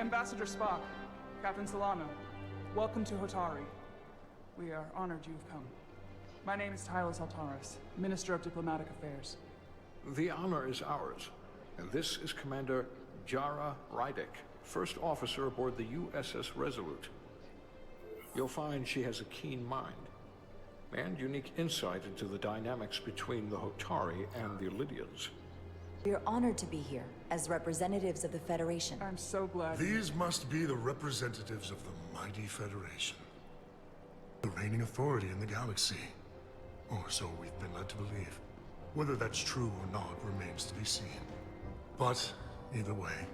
Ambassador Spock, Captain Solano, welcome to Hotari. We are honored you've come. My name is Tylos Altaris, Minister of Diplomatic Affairs. The honor is ours, and this is Commander Jara Rydick, first officer aboard the USS Resolute. You'll find she has a keen mind, and unique insight into the dynamics between the Hotari and the Illydians. We are honored to be here as representatives of the Federation. I'm so glad. These must be the representatives of the mighty Federation. The reigning authority in the galaxy. Or so we've been led to believe. Whether that's true or not remains to be seen. But, either way,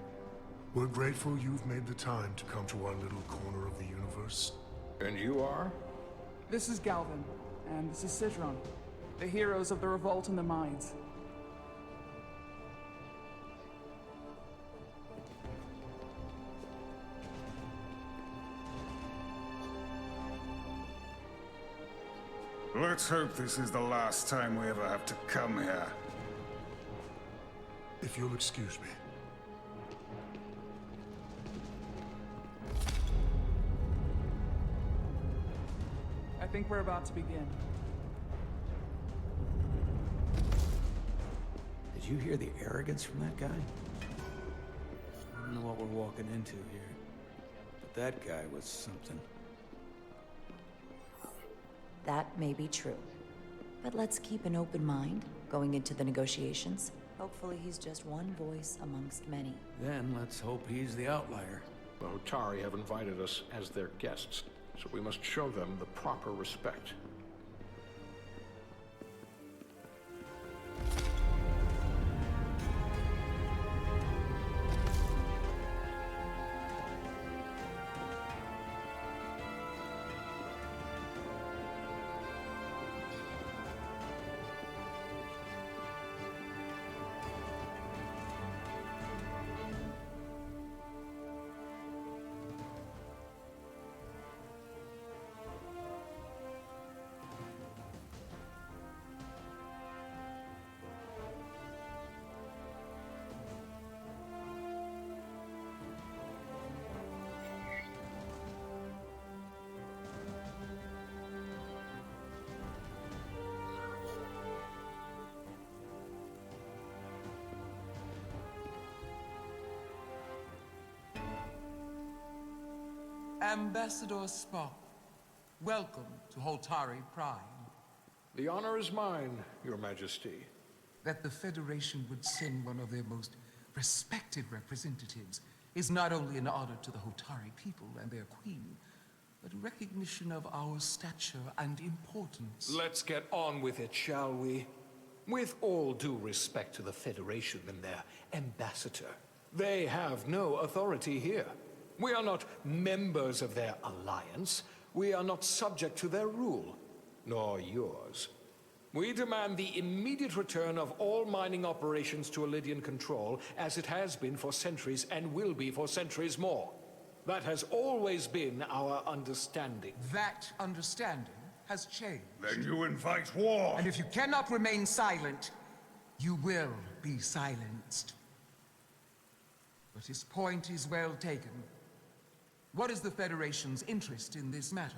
we're grateful you've made the time to come to our little corner of the universe. And you are? This is Galvin, and this is Sidron, the heroes of the revolt in the mines. Let's hope this is the last time we ever have to come here. If you'll excuse me. I think we're about to begin. Did you hear the arrogance from that guy? I don't know what we're walking into here, but that guy was something. That may be true. But let's keep an open mind going into the negotiations. Hopefully he's just one voice amongst many. Then let's hope he's the outlier. The Hotari have invited us as their guests, so we must show them the proper respect. Ambassador Spock, welcome to Hotari Prime. The honor is mine, Your Majesty. That the Federation would send one of their most respected representatives is not only an honor to the Hotari people and their queen, but recognition of our stature and importance. Let's get on with it, shall we? With all due respect to the Federation and their ambassador, they have no authority here. We are not members of their alliance. We are not subject to their rule, nor yours. We demand the immediate return of all mining operations to Illydian control, as it has been for centuries and will be for centuries more. That has always been our understanding. That understanding has changed. Then you invite war! And if you cannot remain silent, you will be silenced. But his point is well taken. What is the Federation's interest in this matter?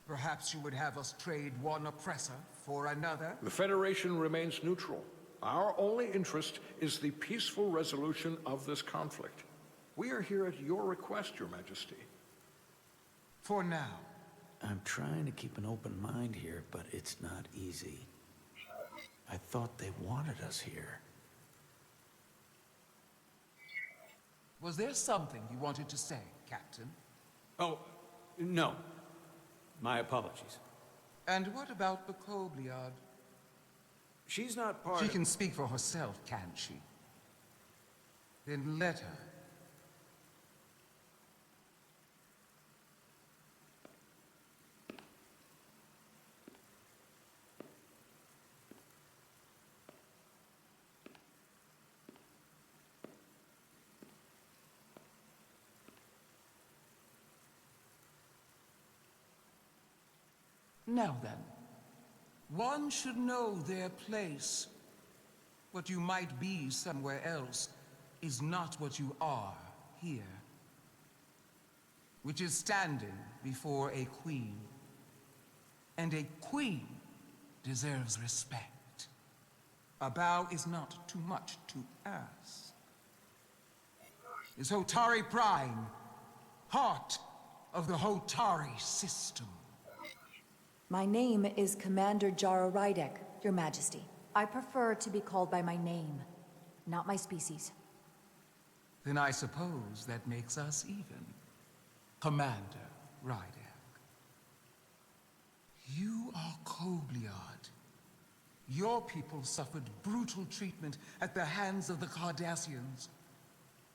Perhaps you would have us trade one oppressor for another? The Federation remains neutral. Our only interest is the peaceful resolution of this conflict. We are here at your request, Your Majesty. For now. I'm trying to keep an open mind here, but it's not easy. I thought they wanted us here. Was there something you wanted to say, Captain? Oh, no. My apologies. And what about the Kobliad? She's not part She of... can speak for herself, can't she? Then let her. Now then, one should know their place. What you might be somewhere else is not what you are here. which is standing before a queen. And a queen deserves respect. A bow is not too much to ask. Is Hotari Prime part of the Hotari system? My name is Commander Jara Rydek, Your Majesty. I prefer to be called by my name, not my species. Then I suppose that makes us even. Commander Rydek. You are Kobliad. Your people suffered brutal treatment at the hands of the Cardassians.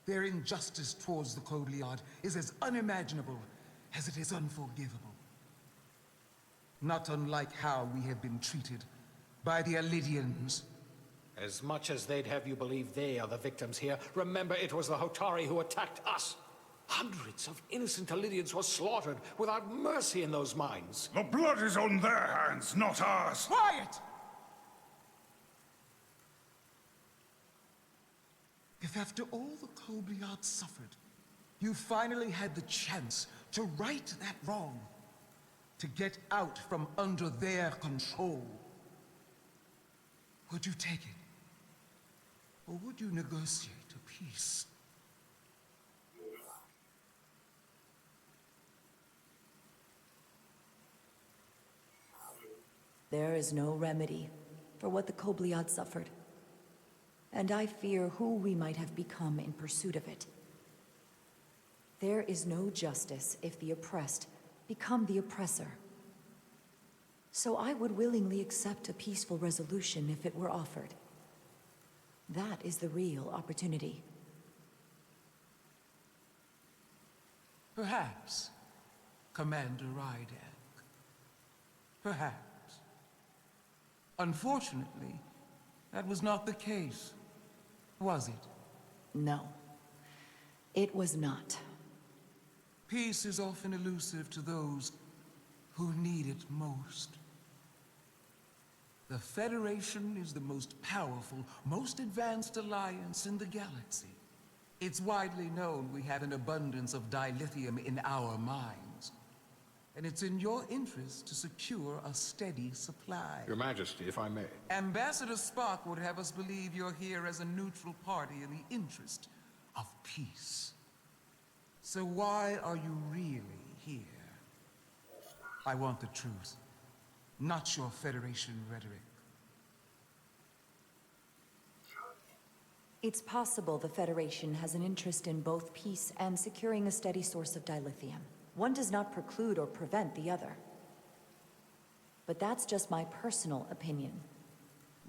Their injustice towards the Kobliad is as unimaginable as it is unforgivable. Not unlike how we have been treated by the Alidians. As much as they'd have you believe they are the victims here, remember it was the Hotari who attacked us. Hundreds of innocent Alidians were slaughtered without mercy in those mines. The blood is on their hands, not ours. Quiet! If after all the Kobliad suffered, you finally had the chance to right that wrong, to get out from under their control, would you take it? Or would you negotiate a peace? There is no remedy for what the Kobliad suffered. And I fear who we might have become in pursuit of it. There is no justice if the oppressed become the oppressor. So I would willingly accept a peaceful resolution if it were offered. That is the real opportunity. Perhaps, Commander Rydek. Perhaps. Unfortunately, that was not the case, was it? No, it was not. Peace is often elusive to those who need it most. The Federation is the most powerful, most advanced alliance in the galaxy. It's widely known we have an abundance of dilithium in our mines. And it's in your interest to secure a steady supply. Your Majesty, if I may. Ambassador Spock would have us believe you're here as a neutral party in the interest of peace. So why are you really here? I want the truth, not your Federation rhetoric. It's possible the Federation has an interest in both peace and securing a steady source of dilithium. One does not preclude or prevent the other. But that's just my personal opinion.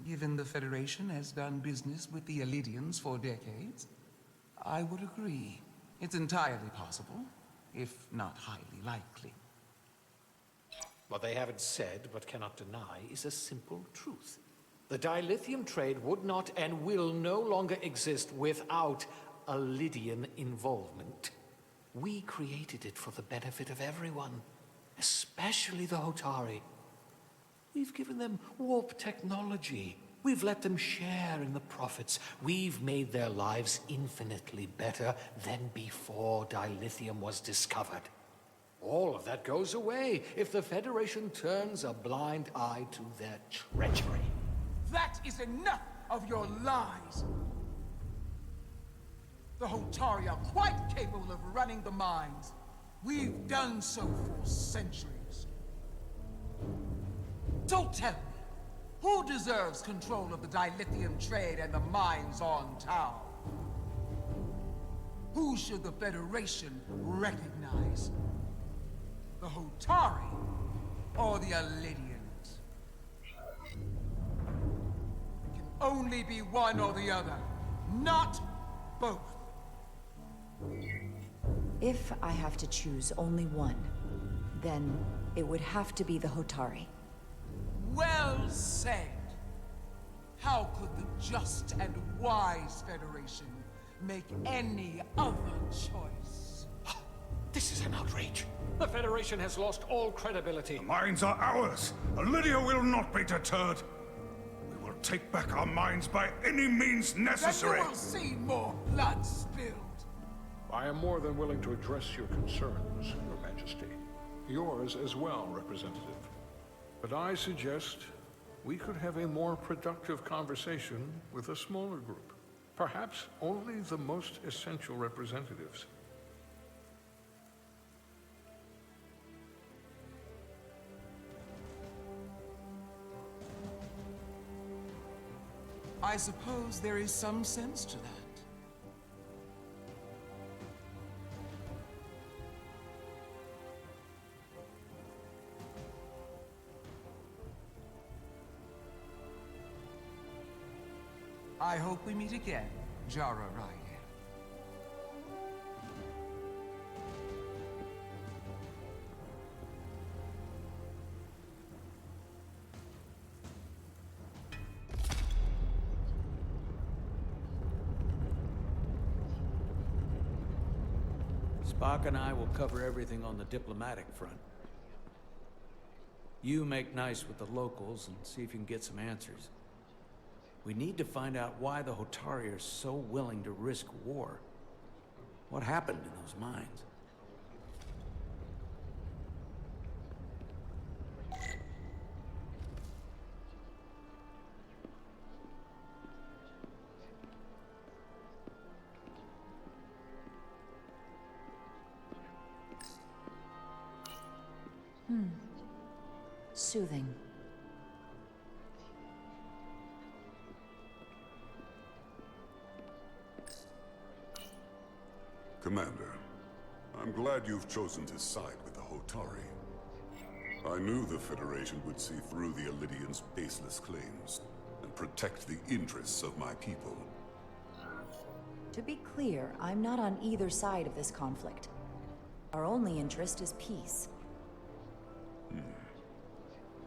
Given the Federation has done business with the Alidians for decades, I would agree. It's entirely possible, if not highly likely. What they haven't said, but cannot deny, is a simple truth. The dilithium trade would not and will no longer exist without Alidian involvement. We created it for the benefit of everyone, especially the Hotari. We've given them warp technology. We've let them share in the profits. We've made their lives infinitely better than before dilithium was discovered. All of that goes away if the Federation turns a blind eye to their treachery. That is enough of your lies! The Hotari are quite capable of running the mines. We've done so for centuries. So tell me, who deserves control of the dilithium trade and the mines on Tau? Who should the Federation recognize? The Hotari or the Alidians? It can only be one or the other, not both. If I have to choose only one, then it would have to be the Hotari. Well said. How could the just and wise Federation make any other choice? This is an outrage. The Federation has lost all credibility. The mines are ours. Lydia will not be deterred. We will take back our mines by any means necessary. Then you will see more blood spilled. I am more than willing to address your concerns, Your Majesty. Yours as well, Representative. But I suggest we could have a more productive conversation with a smaller group. Perhaps only the most essential representatives. I suppose there is some sense to that. I hope we meet again, Jara Ryder. Spock and I will cover everything on the diplomatic front. You make nice with the locals and see if you can get some answers. We need to find out why the Hotari are so willing to risk war. What happened in those mines? Soothing. Commander, I'm glad you've chosen to side with the Hotari. I knew the Federation would see through the Elidians' baseless claims and protect the interests of my people. To be clear, I'm not on either side of this conflict. Our only interest is peace.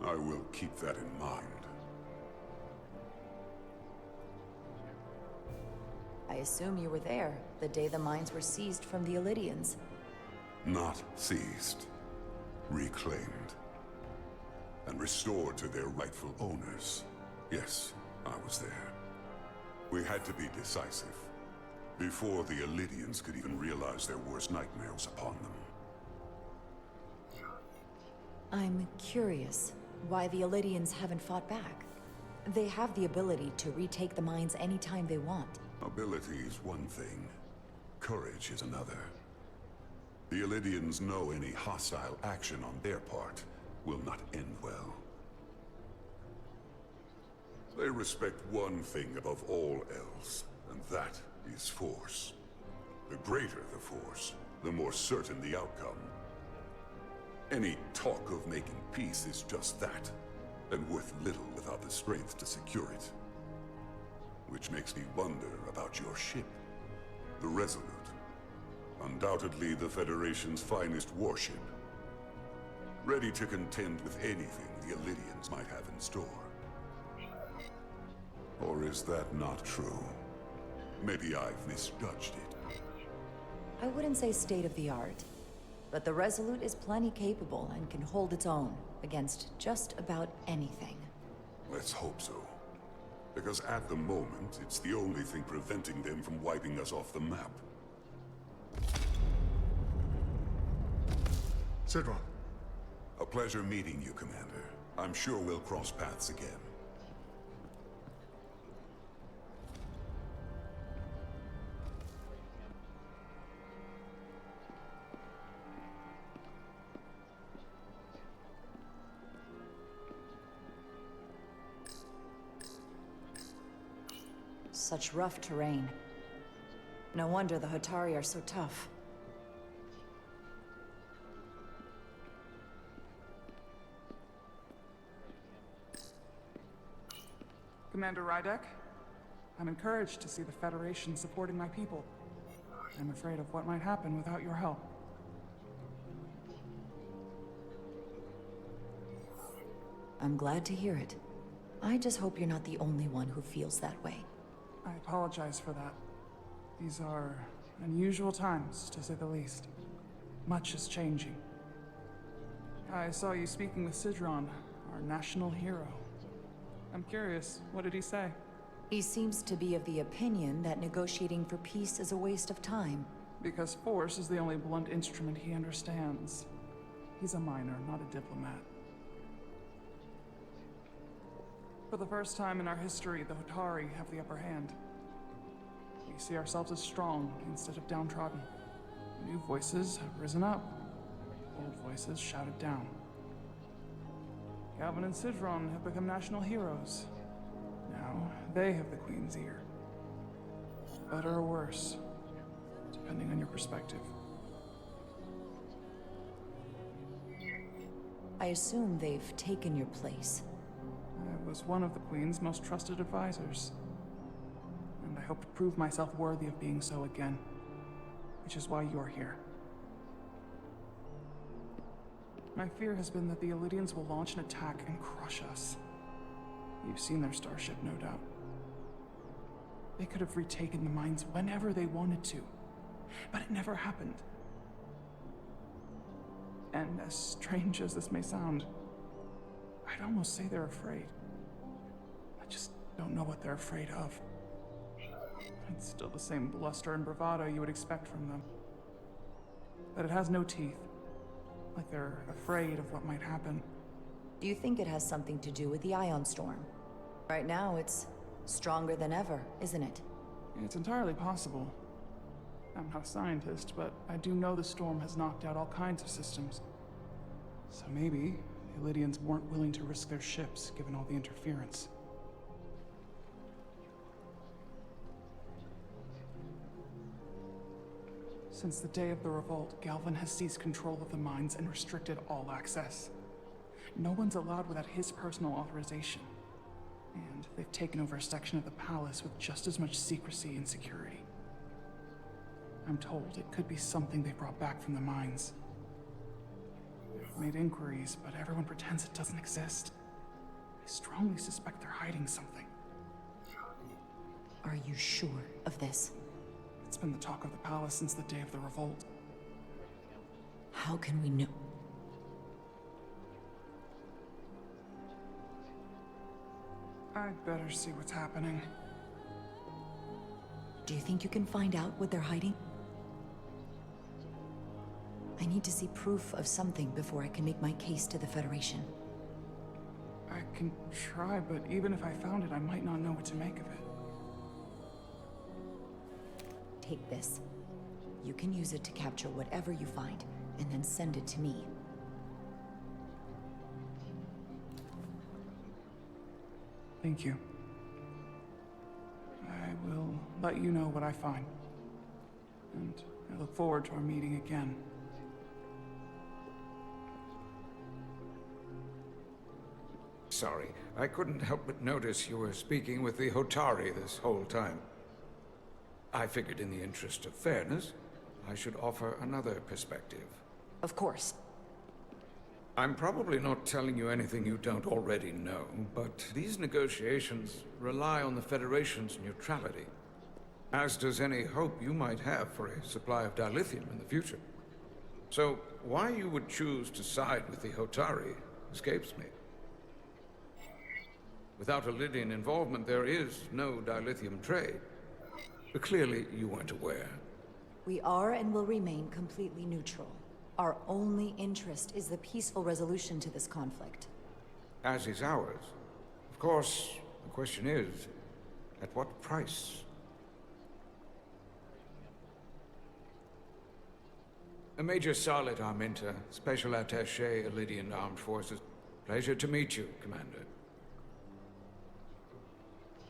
I will keep that in mind. I assume you were there, the day the mines were seized from the Elidians. Not seized, reclaimed, and restored to their rightful owners. Yes, I was there. We had to be decisive, before the Elidians could even realize their worst nightmares upon them. I'm curious why the Elidians haven't fought back. They have the ability to retake the mines anytime they want. Ability is one thing, courage is another. The Elidians know any hostile action on their part will not end well. They respect one thing above all else, and that is force. The greater the force, the more certain the outcome. Any talk of making peace is just that, and worth little without the strength to secure it. Which makes me wonder about your ship, the Resolute. Undoubtedly the Federation's finest warship. Ready to contend with anything the Elidians might have in store. Or is that not true? Maybe I've misjudged it. I wouldn't say state-of-the-art, but the Resolute is plenty capable and can hold its own against just about anything. Let's hope so. Because at the moment, it's the only thing preventing them from wiping us off the map. Sidron. A pleasure meeting you, Commander. I'm sure we'll cross paths again. Such rough terrain. No wonder the Hotari are so tough. Commander Rydek, I'm encouraged to see the Federation supporting my people. I'm afraid of what might happen without your help. I'm glad to hear it. I just hope you're not the only one who feels that way. I apologize for that. These are unusual times, to say the least. Much is changing. I saw you speaking with Sidron, our national hero. I'm curious, what did he say? He seems to be of the opinion that negotiating for peace is a waste of time. Because force is the only blunt instrument he understands. He's a miner, not a diplomat. For the first time in our history, the Hotari have the upper hand. We see ourselves as strong instead of downtrodden. New voices have risen up. Old voices shouted down. Galvin and Sidron have become national heroes. Now, they have the Queen's ear. Better or worse, depending on your perspective. I assume they've taken your place. I was one of the Queen's most trusted advisors. And I hope to prove myself worthy of being so again. Which is why you're here. My fear has been that the Illidians will launch an attack and crush us. You've seen their starship, no doubt. They could have retaken the mines whenever they wanted to. But it never happened. And as strange as this may sound, I'd almost say they're afraid. I just don't know what they're afraid of. It's still the same bluster and bravado you would expect from them. But it has no teeth. Like they're afraid of what might happen. Do you think it has something to do with the Ion Storm? Right now, it's stronger than ever, isn't it? It's entirely possible. I'm not a scientist, but I do know the storm has knocked out all kinds of systems. So maybe the Illidians weren't willing to risk their ships, given all the interference. Since the day of the revolt, Galvin has seized control of the mines and restricted all access. No one's allowed without his personal authorization. And they've taken over a section of the palace with just as much secrecy and security. I'm told it could be something they brought back from the mines. I've made inquiries, but everyone pretends it doesn't exist. I strongly suspect they're hiding something. Are you sure of this? It's been the talk of the palace since the day of the revolt. How can we know? I'd better see what's happening. Do you think you can find out what they're hiding? I need to see proof of something before I can make my case to the Federation. I can try, but even if I found it, I might not know what to make of it. Take this. You can use it to capture whatever you find, and then send it to me. Thank you. I will let you know what I find. And I look forward to our meeting again. Sorry, I couldn't help but notice you were speaking with the Hotari this whole time. I figured in the interest of fairness, I should offer another perspective. Of course. I'm probably not telling you anything you don't already know, but these negotiations rely on the Federation's neutrality, as does any hope you might have for a supply of dilithium in the future. So, why you would choose to side with the Hotari escapes me. Without Illidian involvement, there is no dilithium trade. But clearly, you weren't aware. We are and will remain completely neutral. Our only interest is the peaceful resolution to this conflict. As is ours. Of course, the question is, at what price? Major Salit Arminta, Special Attaché, Illidian Armed Forces. Pleasure to meet you, Commander.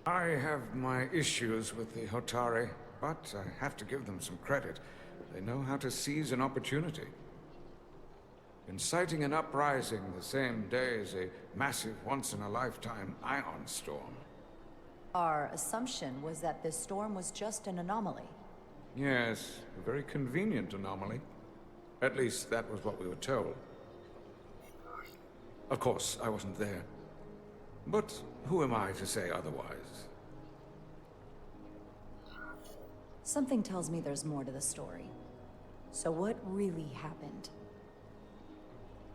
I have my issues with the Hotari, but I have to give them some credit. They know how to seize an opportunity. Inciting an uprising the same day as a massive, once-in-a-lifetime ion storm. Our assumption was that this storm was just an anomaly. Yes, a very convenient anomaly. At least, that was what we were told. Of course, I wasn't there. But who am I to say otherwise? Something tells me there's more to the story. So what really happened?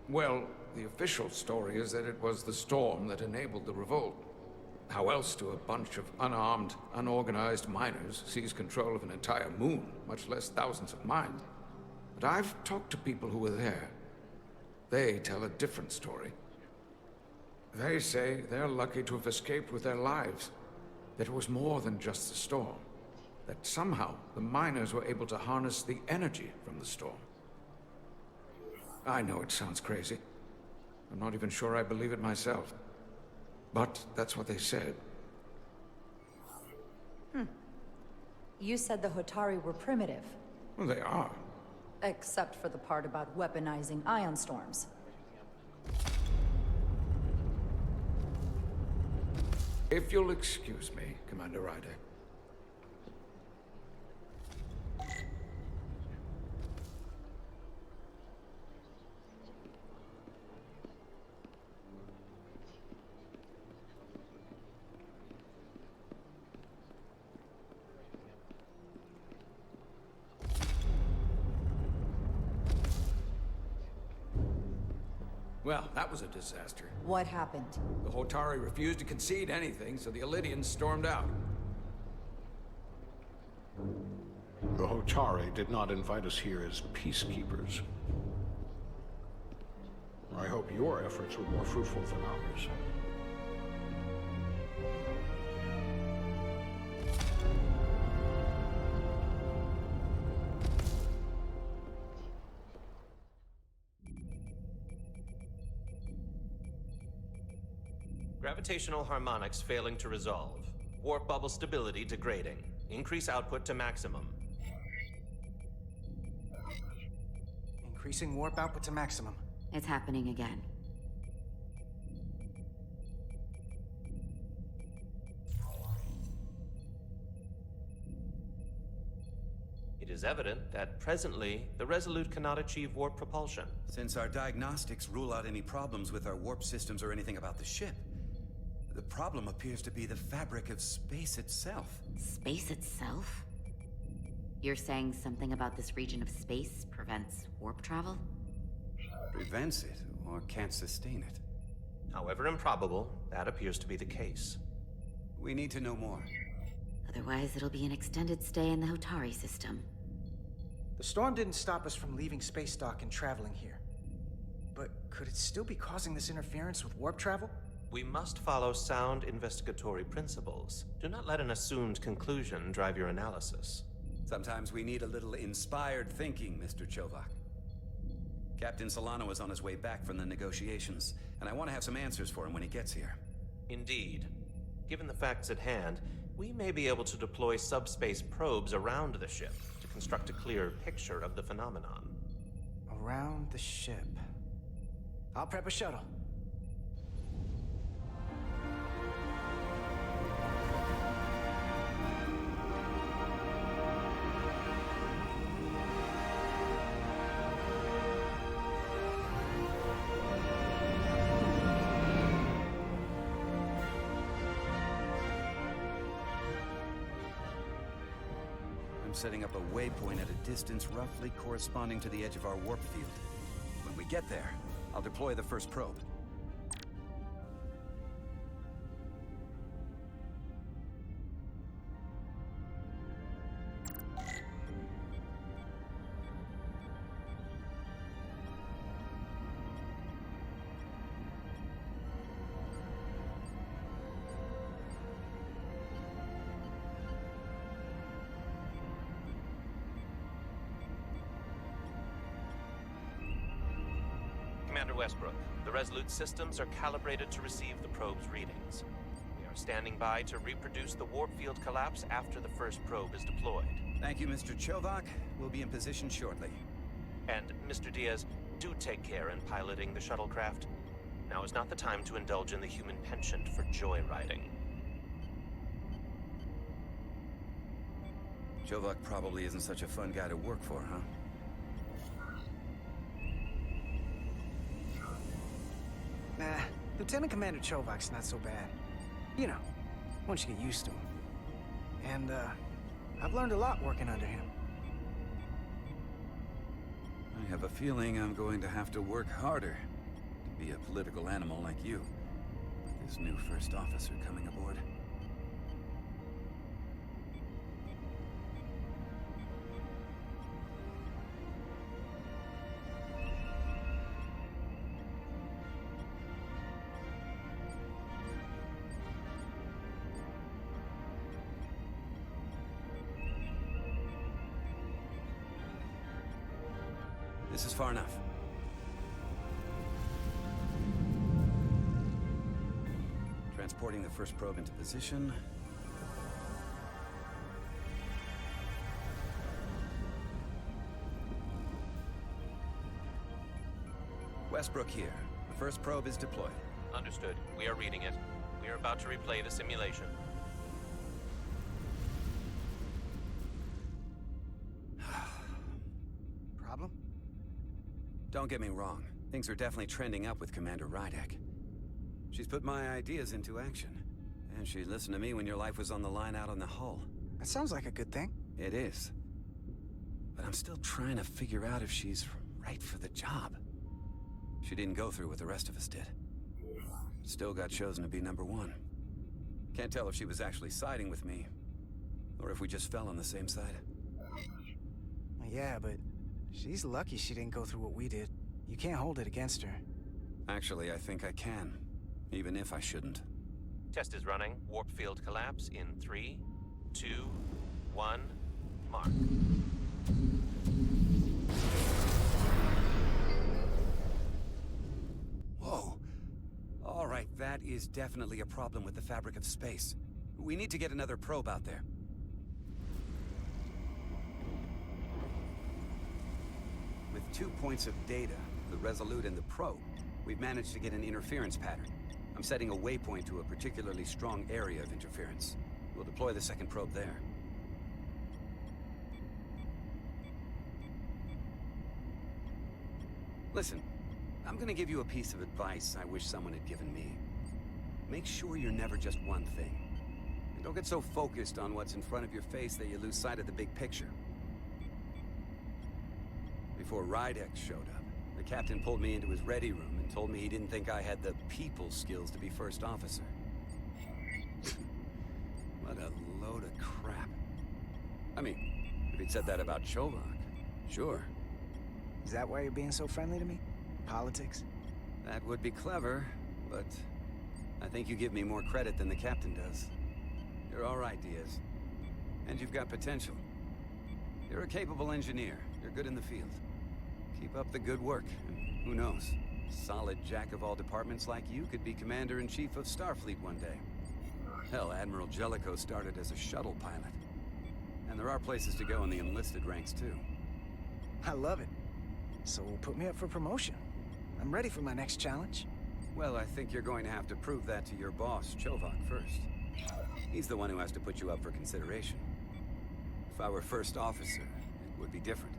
Well, the official story is that it was the storm that enabled the revolt. How else do a bunch of unarmed, unorganized miners seize control of an entire moon, much less thousands of mines? But I've talked to people who were there. They tell a different story. They say they're lucky to have escaped with their lives. That it was more than just the storm. That somehow the miners were able to harness the energy from the storm. I know it sounds crazy. I'm not even sure I believe it myself. But that's what they said. You said the Hotari were primitive. Well, they are. Except for the part about weaponizing ion storms. If you'll excuse me, Commander Ryder. Well, that was a disaster. What happened? The Hotari refused to concede anything, so the Elydians stormed out. The Hotari did not invite us here as peacekeepers. I hope your efforts were more fruitful than ours. Gravitational harmonics failing to resolve. Warp bubble stability degrading. Increase output to maximum. Increasing warp output to maximum. It's happening again. It is evident that presently, the Resolute cannot achieve warp propulsion. Since our diagnostics rule out any problems with our warp systems or anything about the ship, the problem appears to be the fabric of space itself. Space itself? You're saying something about this region of space prevents warp travel? Prevents it, or can't sustain it. However improbable, that appears to be the case. We need to know more. Otherwise, it'll be an extended stay in the Hotari system. The storm didn't stop us from leaving space dock and traveling here. But could it still be causing this interference with warp travel? We must follow sound investigatory principles. Do not let an assumed conclusion drive your analysis. Sometimes we need a little inspired thinking, Mr. Chovak. Captain Solano is on his way back from the negotiations, and I want to have some answers for him when he gets here. Indeed. Given the facts at hand, we may be able to deploy subspace probes around the ship to construct a clear picture of the phenomenon. Around the ship. I'll prep a shuttle. I'm setting up a waypoint at a distance roughly corresponding to the edge of our warp field. When we get there, I'll deploy the first probe. Commander Westbrook, the Resolute systems are calibrated to receive the probe's readings. We are standing by to reproduce the warp field collapse after the first probe is deployed. Thank you, Mr. Chovak. We'll be in position shortly. And, Mr. Diaz, do take care in piloting the shuttlecraft. Now is not the time to indulge in the human penchant for joyriding. Chovak probably isn't such a fun guy to work for, huh? Nah, Lieutenant Commander Chovak's not so bad. You know, once you get used to him. And, I've learned a lot working under him. I have a feeling I'm going to have to work harder to be a political animal like you. This new first officer coming aboard. This is far enough. Transporting the first probe into position. Westbrook here. The first probe is deployed. Understood. We are reading it. We are about to replay the simulation. Problem? Don't get me wrong. Things are definitely trending up with Commander Rydek. She's put my ideas into action. And she listened to me when your life was on the line out on the hull. That sounds like a good thing. It is. But I'm still trying to figure out if she's right for the job. She didn't go through what the rest of us did. Still got chosen to be #1. Can't tell if she was actually siding with me, or if we just fell on the same side. Yeah, but she's lucky she didn't go through what we did. You can't hold it against her. Actually, I think I can. Even if I shouldn't. Test is running. Warp field collapse in 3, 2, 1, mark. Whoa. All right, that is definitely a problem with the fabric of space. We need to get another probe out there. With 2 points of data, the Resolute and the probe, we've managed to get an interference pattern. I'm setting a waypoint to a particularly strong area of interference. We'll deploy the second probe there. Listen, I'm gonna give you a piece of advice I wish someone had given me. Make sure you're never just one thing. And don't get so focused on what's in front of your face that you lose sight of the big picture. Before Rydek showed up, the captain pulled me into his ready room and told me he didn't think I had the people skills to be first officer. What a load of crap. I mean, if he'd said that about Chovak, sure. Is that why you're being so friendly to me? Politics? That would be clever, but I think you give me more credit than the captain does. You're all right, Diaz. And you've got potential. You're a capable engineer. You're good in the field. Keep up the good work, and who knows? Solid jack of all departments like you could be Commander-in-Chief of Starfleet one day. Hell, Admiral Jellicoe started as a shuttle pilot. And there are places to go in the enlisted ranks, too. I love it. So put me up for promotion. I'm ready for my next challenge. Well, I think you're going to have to prove that to your boss, Chovak, first. He's the one who has to put you up for consideration. If I were first officer, it would be different.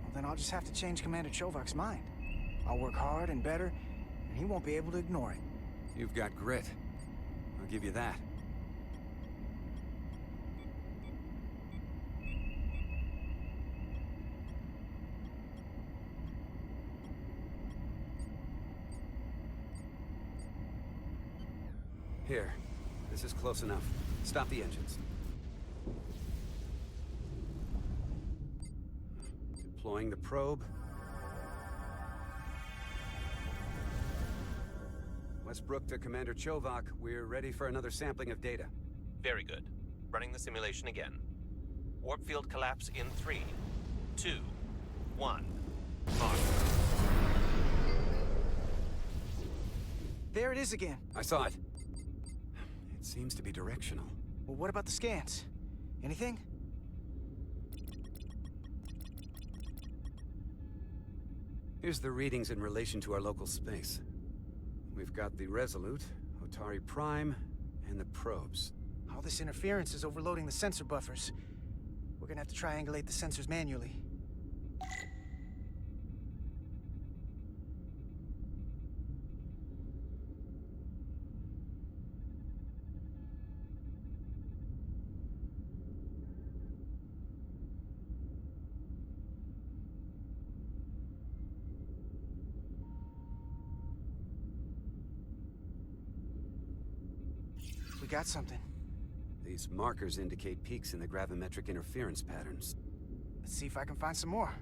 Well, then I'll just have to change Commander Chovak's mind. I'll work hard and better, and he won't be able to ignore it. You've got grit. I'll give you that. Here. This is close enough. Stop the engines. Deploying the probe. Westbrook to Commander Chovak. We're ready for another sampling of data. Very good. Running the simulation again. Warp field collapse in 3, 2, 1, mark. There it is again. I saw it. It seems to be directional. Well, what about the scans? Anything? Here's the readings in relation to our local space. We've got the Resolute, Otari Prime, and the probes. All this interference is overloading the sensor buffers. We're gonna have to triangulate the sensors manually. we got something. These markers indicate peaks in the gravimetric interference patterns. Let's see if I can find some more.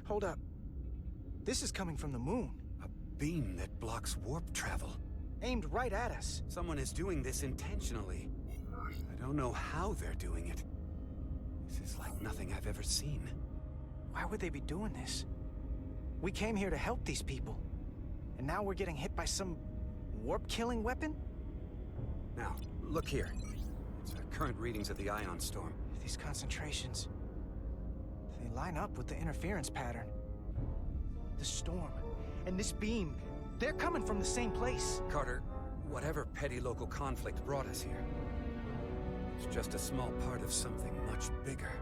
Hold up. This is coming from the moon. A beam that blocks warp travel. Aimed right at us. Someone is doing this intentionally. I don't know how they're doing it. This is like nothing I've ever seen. Why would they be doing this? We came here to help these people. And now we're getting hit by some warp-killing weapon? Now, look here. It's current readings of the ion storm. These concentrations... they line up with the interference pattern. The storm, and this beam, they're coming from the same place. Carter, whatever petty local conflict brought us here, it's just a small part of something much bigger.